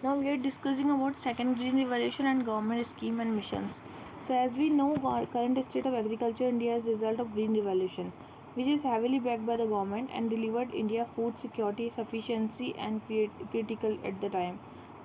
Now we are discussing about second green revolution and government scheme and missions. So as we know, our current state of agriculture in India is result of green revolution, which is heavily backed by the government and delivered India food security, sufficiency and critical at the time.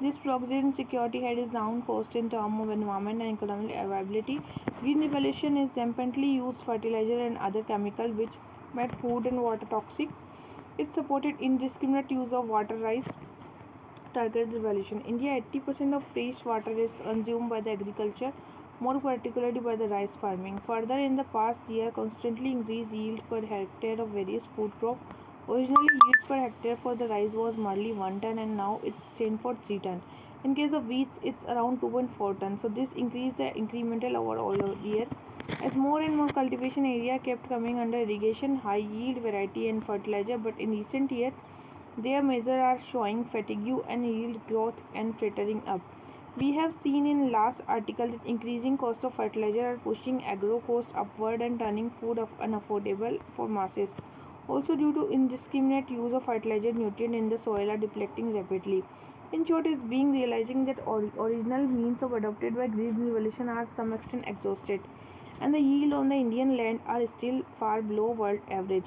This progress in security had its own cost in terms of environment and economic viability. Green revolution is rampantly used fertilizer and other chemicals which made food and water toxic. It supported indiscriminate use of water rice targeted revolution. India 80% of fresh water is consumed by the agriculture, more particularly by the rice farming. Further, in the past year, constantly increased yield per hectare of various food crops. Originally, yield per hectare for the rice was merely 1 ton and now it's 10 for 3 ton. In case of wheat, it's around 2.4 ton. So this increased the incremental over all year. As more and more cultivation area kept coming under irrigation, high yield variety and fertilizer, but in recent year their measures are showing fatigue and yield growth and frittering up. We have seen in last article that increasing cost of fertilizer are pushing agro cost upward and turning food unaffordable for masses. Also due to indiscriminate use of fertilizer nutrient in the soil are depleting rapidly. In short, is being realizing that original means of adopted by green revolution are some extent exhausted, and the yield on the Indian land are still far below world average.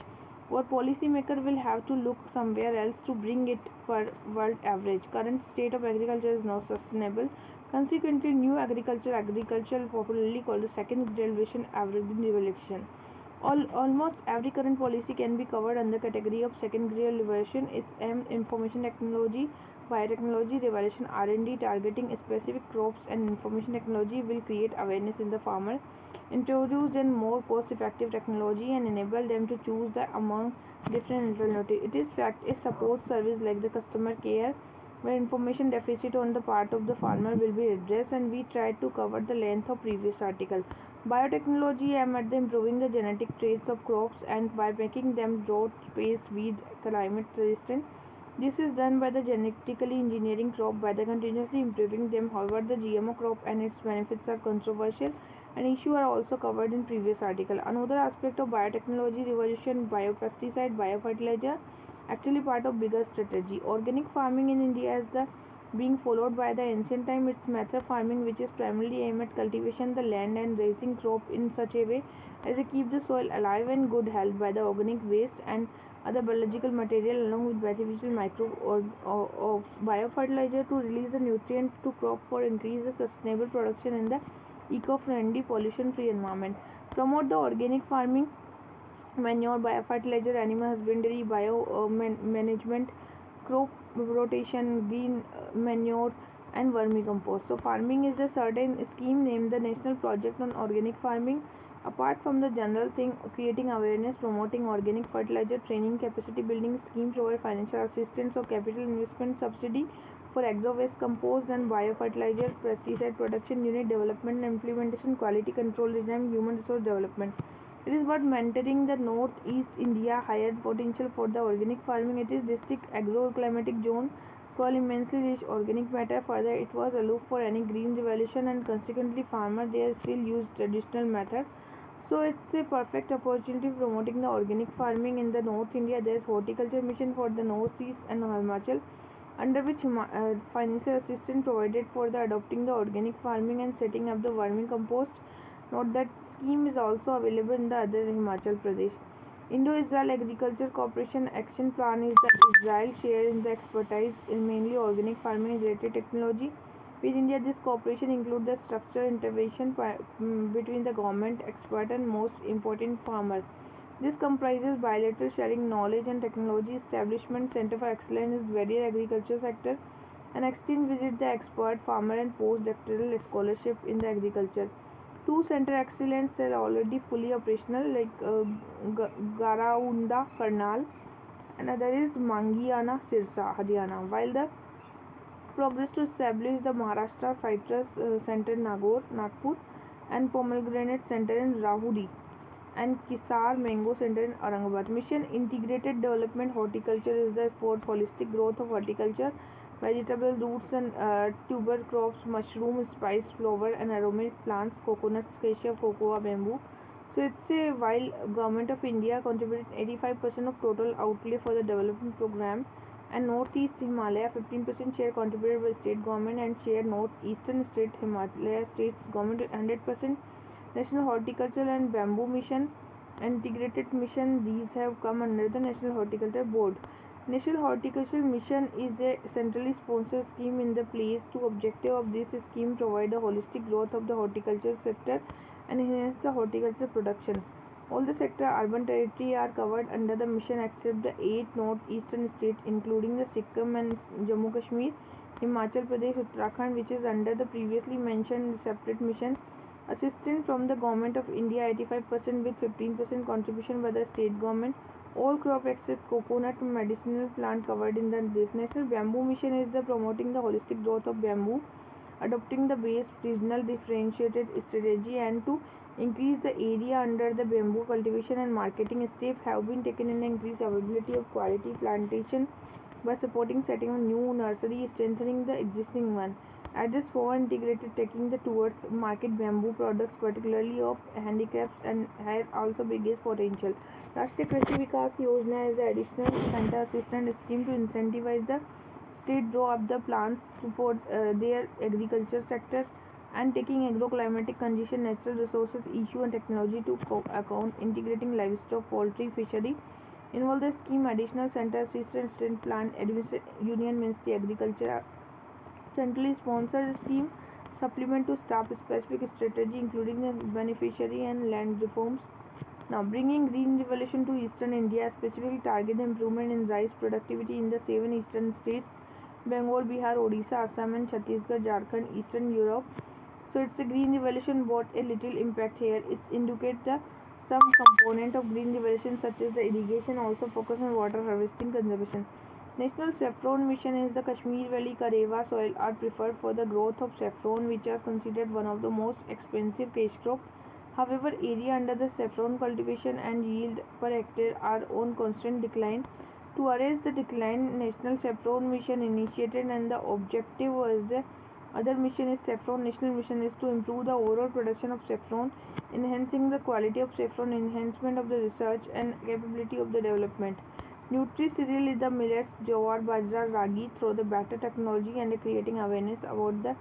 Our policymaker will have to look somewhere else to bring it per world average. Current state of agriculture is not sustainable. Consequently, new agriculture popularly called the second revolution, revolution. Almost every current policy can be covered under category of second grade revolution. Its aim information technology, biotechnology revolution, R&D targeting specific crops and information technology will create awareness in the farmer, introduce them more cost-effective technology and enable them to choose the among different alternatives. It is fact a support service like the customer care where information deficit on the part of the farmer will be addressed, and we tried to cover the length of previous article. Biotechnology aims at improving the genetic traits of crops and by making them drought-based, weed, climate resistant. This is done by the genetically engineering crop by the continuously improving them. However, the GMO crop and its benefits are controversial and issues are also covered in previous article. Another aspect of biotechnology revolution, biopesticide, biofertilizer, actually part of bigger strategy. Organic farming in India is the being followed by the ancient time. Its method farming which is primarily aimed at cultivation the land and raising crop in such a way as to keep the soil alive and good health by the organic waste and other biological material along with beneficial or biofertilizer to release the nutrient to crop for increase the sustainable production in the eco-friendly pollution free environment. Promote the organic farming, manure, biofertilizer, animal husbandry, management, crop rotation, green manure, and vermicompost. So, farming is a certain scheme named the National Project on Organic Farming. Apart from the general thing, creating awareness, promoting organic fertilizer, training, capacity building scheme, provide financial assistance or capital investment subsidy for agro waste compost and biofertilizer, pesticide production unit development and implementation, quality control regime, human resource development. It is about mentoring the northeast India higher potential for the organic farming. It is district agroclimatic zone, soil immensely rich organic matter. Further, it was aloof for any green revolution and consequently farmer there still use traditional method. So it's a perfect opportunity promoting the organic farming in the North India. There is horticulture mission for the northeast and Himachal, under which financial assistance provided for the adopting the organic farming and setting up the vermicompost. Note that scheme is also available in the other Himachal Pradesh. Indo-Israel Agriculture Cooperation Action Plan is the Israel share in the expertise in mainly organic farming and related technology. With India, this cooperation includes the structural intervention between the government, expert, and most important farmer. This comprises bilateral sharing knowledge and technology, establishment center for excellence in various agriculture sector, and exchange visit the expert farmer and postdoctoral scholarship in the agriculture. Two center excellence are already fully operational, like Garaunda, Karnal, and other is Mangiana, Sirsa, Haryana. While the progress to establish the Maharashtra Citrus Center Nagpur, and Pomegranate Center in Rahuri, and Kisar Mango Center in Aurangabad. Mission Integrated Development Horticulture is the fourth holistic growth of horticulture, vegetable roots and tuber crops, mushroom, spice, flower and aromatic plants, coconuts, cassia, cocoa, bamboo. So it's a while government of India contributed 85% of total outlay for the development program and Northeast Himalaya 15% share contributed by state government, and share Northeastern state Himalaya states government 100%. National Horticultural and Bamboo Mission, Integrated Mission, these have come under the National Horticulture Board. National Horticultural Mission is a centrally sponsored scheme in the place. To objective of this scheme provide the holistic growth of the horticulture sector and enhance the horticulture production. All the sector urban territory are covered under the mission except the 8 northeastern states including the Sikkim and Jammu Kashmir, Himachal Pradesh, Uttarakhand, which is under the previously mentioned separate mission. Assistance from the Government of India 85% with 15% contribution by the state government. All crop except coconut and medicinal plant covered in this. National Bamboo Mission is the promoting the holistic growth of bamboo, adopting the base regional differentiated strategy, and to increase the area under the bamboo cultivation and marketing. Steps have been taken in the increased availability of quality plantation by supporting setting of new nursery, strengthening the existing one. Address for integrated taking the towards market bamboo products, particularly of handicrafts, and have also biggest potential. Rashtriya Krishi Vikas Yojana is the additional center assistance scheme to incentivize the state draw up the plans for their agriculture sector and taking agroclimatic condition, natural resources issue, and technology to account, integrating livestock, poultry, fishery. Involve the scheme additional center assistance plant union ministry agriculture centrally sponsored scheme supplement to staff specific strategy including the beneficiary and land reforms. Now, bringing green revolution to eastern India, specifically target the improvement in rice productivity in the 7 eastern states Bengal, Bihar, Odisha, Assam, and Chhattisgarh, Jharkhand, Eastern Europe. So, it's a green revolution, what a little impact here. It's indicate the some component of green revolution such as the irrigation also focus on water harvesting conservation. National Saffron Mission is the Kashmir Valley Karewa soil are preferred for the growth of saffron, which is considered one of the most expensive cash crop. However, area under the saffron cultivation and yield per hectare are on constant decline. To arrest the decline, National Saffron Mission initiated, and the objective was the other mission is saffron. National mission is to improve the overall production of saffron, enhancing the quality of saffron, enhancement of the research and capability of the development. Nutri cereal is the millets, jowar, bajra, ragi through the better technology and creating awareness about the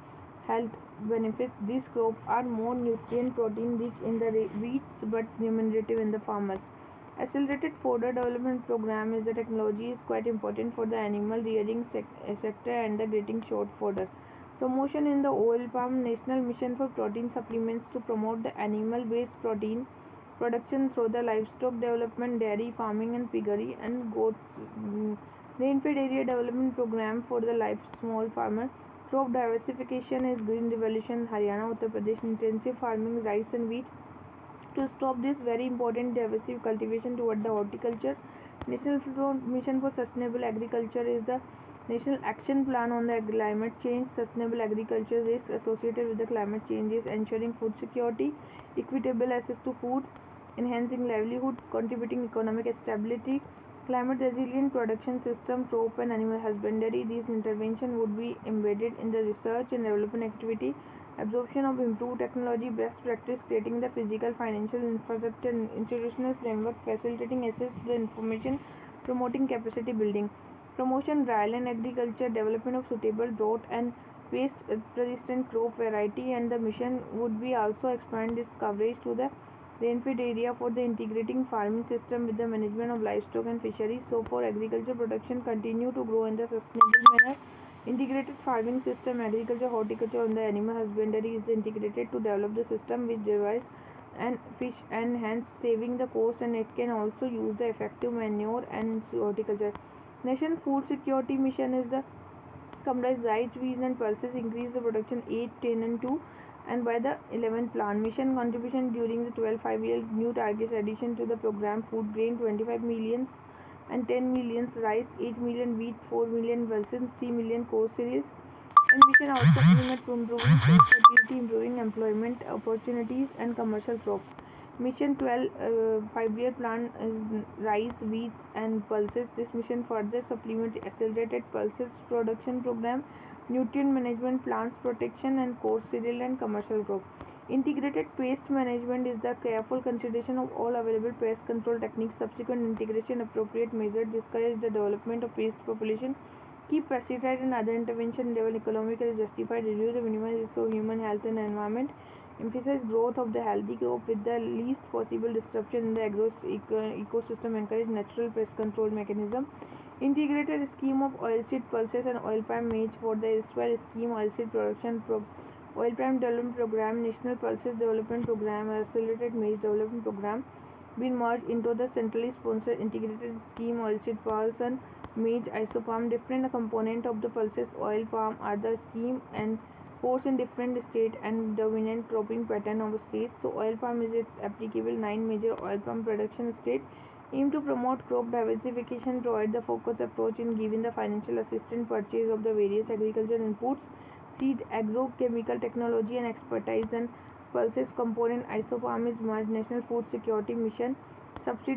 health benefits. These crops are more nutrient protein rich in the wheats but remunerative in the farmer. Accelerated fodder development program is the technology is quite important for the animal rearing sector and the getting short fodder. Promotion in the oil palm national mission for protein supplements to promote the animal based protein production through the livestock development, dairy farming and piggery and goats. Rainfed area development program for the live small farmer. Crop diversification is green revolution Haryana, Uttar Pradesh intensive farming rice and wheat. To stop this very important diversive cultivation toward the horticulture, National Mission for Sustainable Agriculture is the national action plan on the climate change. Sustainable agriculture is associated with the climate changes, ensuring food security, equitable access to foods, enhancing livelihood, contributing economic stability, climate resilient production system, crop and animal husbandry. These interventions would be embedded in the research and development activity, absorption of improved technology, best practice, creating the physical, financial infrastructure, and institutional framework, facilitating access to the information, promoting capacity building, promotion dryland agriculture, development of suitable drought and waste resistant crop variety, and the mission would be also expand its coverage to the rainfed area for the integrating farming system with the management of livestock and fisheries. So, for agriculture production continue to grow in the sustainable manner. Integrated farming system, agriculture, horticulture, and the animal husbandry is integrated to develop the system which derives and fish and hence saving the cost, and it can also use the effective manure and horticulture. Nation Food Security Mission is the comprise rice, wheat and pulses increase the production 8, 10 and 2 and by the 11th plan. Mission contribution during the 12 5-year new targets addition to the program food grain 25 millions and 10 millions rice, 8 million wheat, 4 million pulses, 3 million coarse cereals. And mission also aiming at improving food fertility, improving employment opportunities and commercial crops. Mission 12 5-year plan is rice, wheat and pulses. This mission further supplement accelerated pulses production program, nutrient management, plants protection and coarse cereal and commercial crop. Integrated pest management is the careful consideration of all available pest control techniques. Subsequent integration, appropriate measures discourage the development of pest population, keep pesticide and other intervention level economically justified, reduce the minimize risk of human health and environment, emphasize growth of the healthy crop with the least possible disruption in the ecosystem, encourage natural pest control mechanism. Integrated scheme of oilseed pulses and oil palm maize for the Israel scheme oilseed production oil palm development program, national pulses development program, accelerated maize development program been merged into the centrally sponsored integrated scheme oilseed pulse and maize isopalm. Different component of the pulses oil palm are the scheme and force in different state and dominant cropping pattern of states. So oil palm is its applicable 9 major oil palm production state. Aim to promote crop diversification, provide the focused approach in giving the financial assistance purchase of the various agricultural inputs, seed, agrochemical technology and expertise and pulses component isopalm is merged national food security mission subsidy